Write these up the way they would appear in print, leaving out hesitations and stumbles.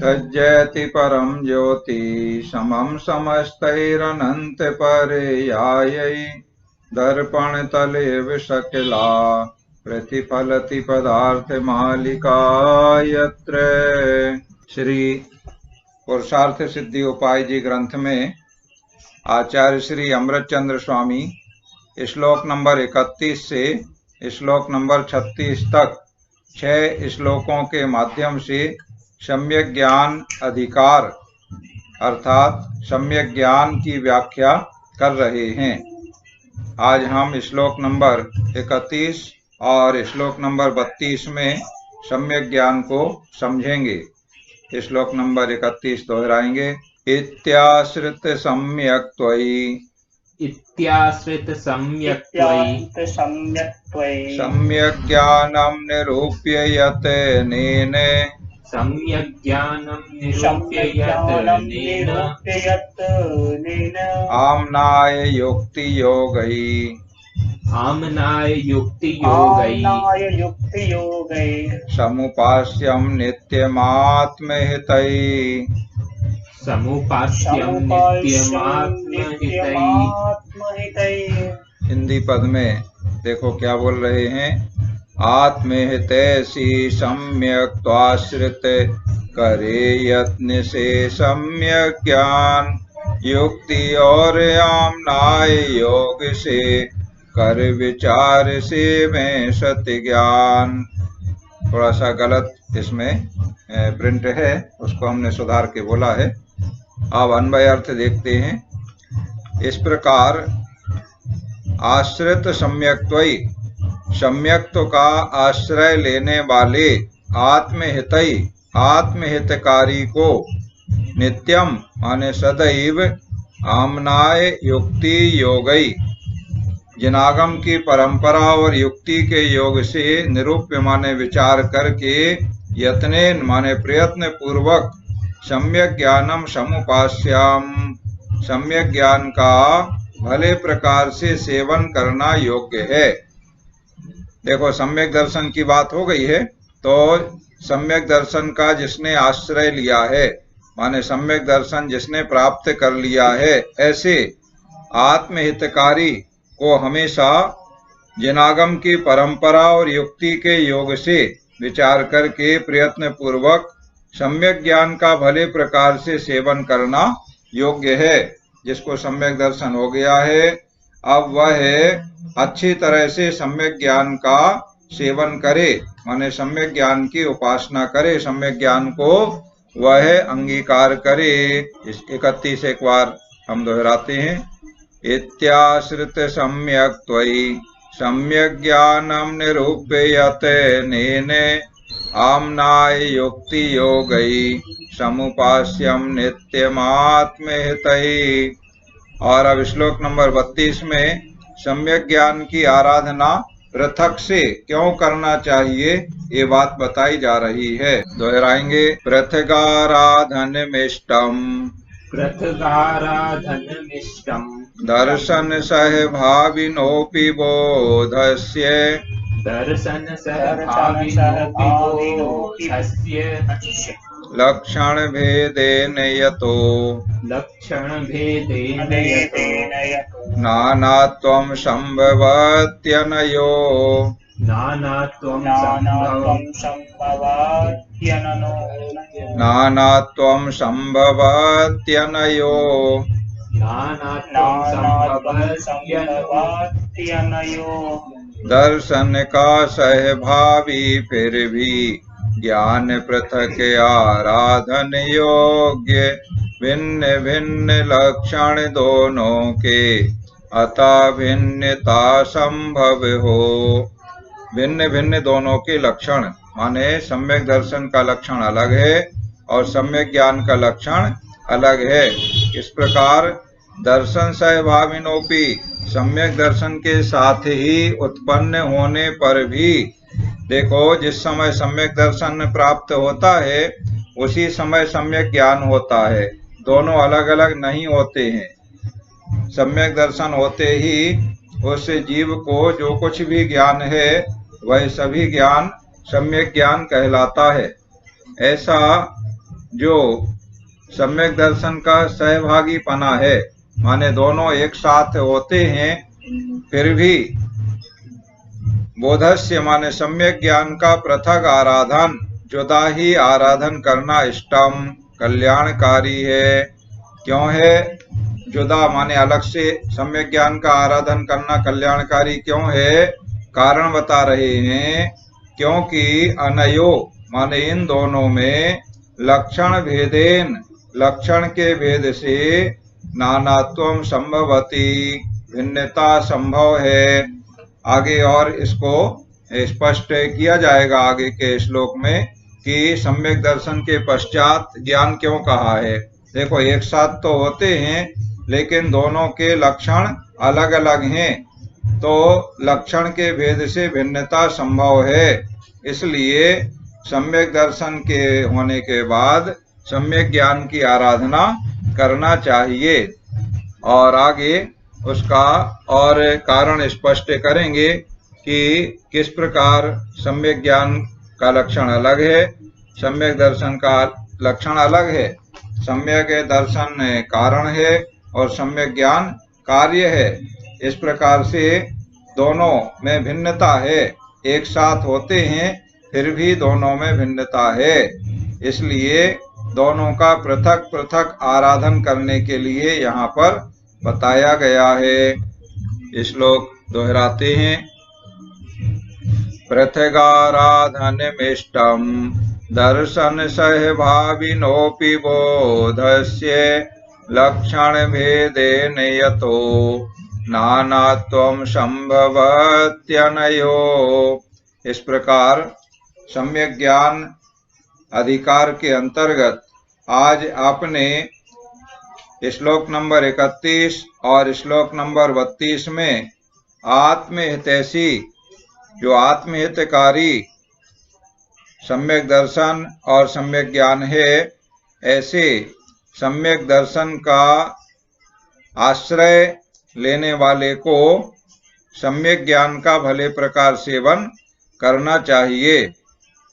तज्जयति परम ज्योति समम समस्तैरनंत पर्यायै दर्पण तले विशकला प्रतिफलति पदार्थ मालिका यत्र। श्री पुरुषार्थ सिद्धि उपाय जी ग्रंथ में आचार्य श्री अमृतचंद्र स्वामी श्लोक नंबर 31 से श्लोक नंबर 36 तक 6 श्लोकों के माध्यम से सम्यक ज्ञान अधिकार अर्थात सम्यक ज्ञान की व्याख्या कर रहे हैं। आज हम श्लोक नंबर 31 और श्लोक नंबर 32 में सम्यक ज्ञान को समझेंगे। श्लोक नंबर 31 दोहराएंगे। इत्याश्रित सम्यक त्वयि सम्यक ज्ञानम निरूप्य यत नेन आमनाय युक्ति योगै समुपास्यम नित्यमात्महितै। हिंदी पद में देखो क्या बोल रहे हैं। आत्महितैषि सम्यक त्वाश्रित करे यत्न से सम्यक ज्ञान युक्ति और आमनाय योग से कर विचार से में सत्य ज्ञान। थोड़ा सा गलत इसमें प्रिंट है, उसको हमने सुधार के बोला है। अब अन्वय अर्थ देखते हैं। इस प्रकार आश्रित सम्यक्त्वयि सम्यक्त्व का आश्रय लेने वाले आत्महितई आत्महितकारी को नित्यम माने सदैव आमनाय युक्ति योगई जिनागम की परंपरा और युक्ति के योग से निरूप्य माने विचार करके यत्नेन माने प्रयत्न पूर्वक सम्यक ज्ञानम समुपास्याम सम्यक ज्ञान का भले प्रकार से सेवन करना योग्य है। देखो सम्यक दर्शन की बात हो गई है, तो सम्यक दर्शन का जिसने आश्रय लिया है माने सम्यक दर्शन जिसने प्राप्त कर लिया है, ऐसे आत्महितकारी को हमेशा जिनागम की परंपरा और युक्ति के योग से विचार करके प्रयत्न पूर्वक सम्यक ज्ञान का भले प्रकार से सेवन करना योग्य है। जिसको सम्यक दर्शन हो गया है, अब वह अच्छी तरह से सम्यक ज्ञान का सेवन करे माने सम्यक ज्ञान की उपासना करे, सम्यक ज्ञान को वह अंगीकार करे। इस 31 एक बार हम दोहराते हैं। इत्याश्रित सम्यक त्वयि सम्यक ज्ञानम निरूप्य यत नेन आमनाय युक्ति योगई समुपास्यम नित्यमात्महितै। और अब श्लोक नंबर 32 में सम्यक ज्ञान की आराधना पृथक से क्यों करना चाहिए ये बात बताई जा रही है। दोहराएंगे। पृथगाराधनमिष्टम दर्शन सहभाविनोऽपि बोधस्य लक्षण भेदेन यतो नानात्वं संभवत्यनयो नानात्वं संभवत्यनयो दर्शन का सहभावी फिर भी ज्ञान पृथक आराधन योग्य भिन्न भिन्न लक्षण दोनों के अतः भिन्नता संभव हो। भिन्न भिन्न दोनों के लक्षण माने सम्यक दर्शन का लक्षण अलग है और सम्यक ज्ञान का लक्षण अलग है। इस प्रकार दर्शन सहभाविनोपि सम्यक दर्शन के साथ ही उत्पन्न होने पर भी देखो जिस समय सम्यक दर्शन प्राप्त होता है उसी समय सम्यक ज्ञान होता है, दोनों अलग अलग नहीं होते हैं। सम्यक दर्शन होते ही उस जीव को जो कुछ भी ज्ञान है वह सभी ज्ञान सम्यक ज्ञान कहलाता है। ऐसा जो सम्यक दर्शन का सहभागीपना है, माने दोनों एक साथ होते हैं, फिर भी बोधस्य माने सम्यक ज्ञान का पृथक आराधन, जुदा ही आराधन करना इष्टम कल्याणकारी है। क्यों है जुदा माने अलग से सम्यक ज्ञान का आराधन करना कल्याणकारी क्यों है? कारण बता रहे हैं, क्योंकि अनयो माने इन दोनों में लक्षण भेदेन लक्षण के भेद से नानात्वम संभवती भिन्नता संभव है। आगे और इसको स्पष्ट किया जाएगा आगे के श्लोक में कि सम्यक दर्शन के पश्चात ज्ञान क्यों कहा है। देखो एक साथ तो होते हैं लेकिन दोनों के लक्षण अलग अलग हैं, तो लक्षण के भेद से भिन्नता संभव है, इसलिए सम्यक दर्शन के होने के बाद सम्यक ज्ञान की आराधना करना चाहिए। और आगे उसका और कारण स्पष्ट करेंगे कि किस प्रकार सम्यक ज्ञान का लक्षण अलग है, सम्यक दर्शन का लक्षण अलग है। सम्यक दर्शन कारण है और सम्यक ज्ञान कार्य है। इस प्रकार से दोनों में भिन्नता है, एक साथ होते हैं फिर भी दोनों में भिन्नता है, इसलिए दोनों का पृथक पृथक आराधन करने के लिए यहाँ पर बताया गया है। श्लोक दोहराते हैं। पृथगाराधनमिष्टं दर्शन सहभाविनोऽपि बोधस्य लक्षण भेदेन यतो नानात्वं संभवत्यनयो। इस प्रकार सम्यक ज्ञान अधिकार के अंतर्गत आज आपने श्लोक नंबर 31 और श्लोक नंबर 32 में आत्महितैषी जो आत्महितकारी सम्यक दर्शन और सम्यक ज्ञान है, ऐसे सम्यक दर्शन का आश्रय लेने वाले को सम्यक ज्ञान का भले प्रकार सेवन करना चाहिए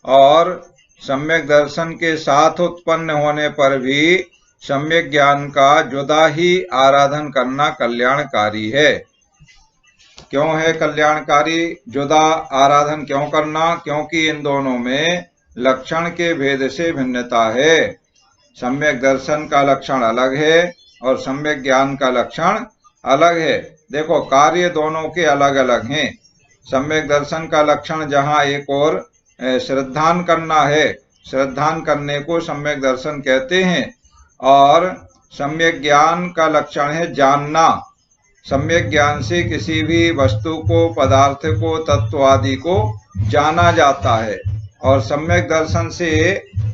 और सम्यक दर्शन के साथ उत्पन्न होने पर भी सम्यक ज्ञान का जुदा ही आराधन करना कल्याणकारी है। क्यों है कल्याणकारी जुदा आराधन क्यों करना? क्योंकि इन दोनों में लक्षण के भेद से भिन्नता है। सम्यक दर्शन का लक्षण अलग है और सम्यक ज्ञान का लक्षण अलग है। देखो कार्य दोनों के अलग अलग हैं। सम्यक दर्शन का लक्षण जहाँ एक और श्रद्धान करना है, श्रद्धान करने को सम्यक दर्शन कहते हैं, और सम्यक ज्ञान का लक्षण है जानना। सम्यक ज्ञान से किसी भी वस्तु को, पदार्थ को, तत्व आदि को जाना जाता है और सम्यक दर्शन से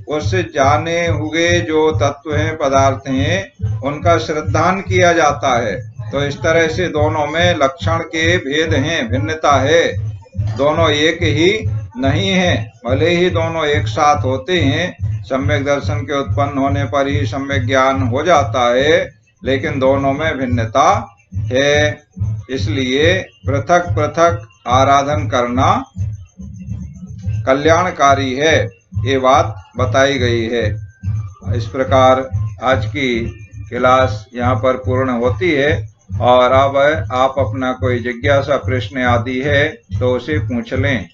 उस जाने हुए जो तत्व हैं, पदार्थ हैं, उनका श्रद्धान किया जाता है। तो इस तरह से दोनों में लक्षण के भेद हैं, भिन्नता है, दोनों एक ही नहीं है। भले ही दोनों एक साथ होते हैं, सम्यक दर्शन के उत्पन्न होने पर ही सम्यक ज्ञान हो जाता है, लेकिन दोनों में भिन्नता है, इसलिए पृथक पृथक आराधन करना कल्याणकारी है, ये बात बताई गई है। इस प्रकार आज की क्लास यहाँ पर पूर्ण होती है और अब आप अपना कोई जिज्ञासा प्रश्न आदि है तो उसे पूछ लें।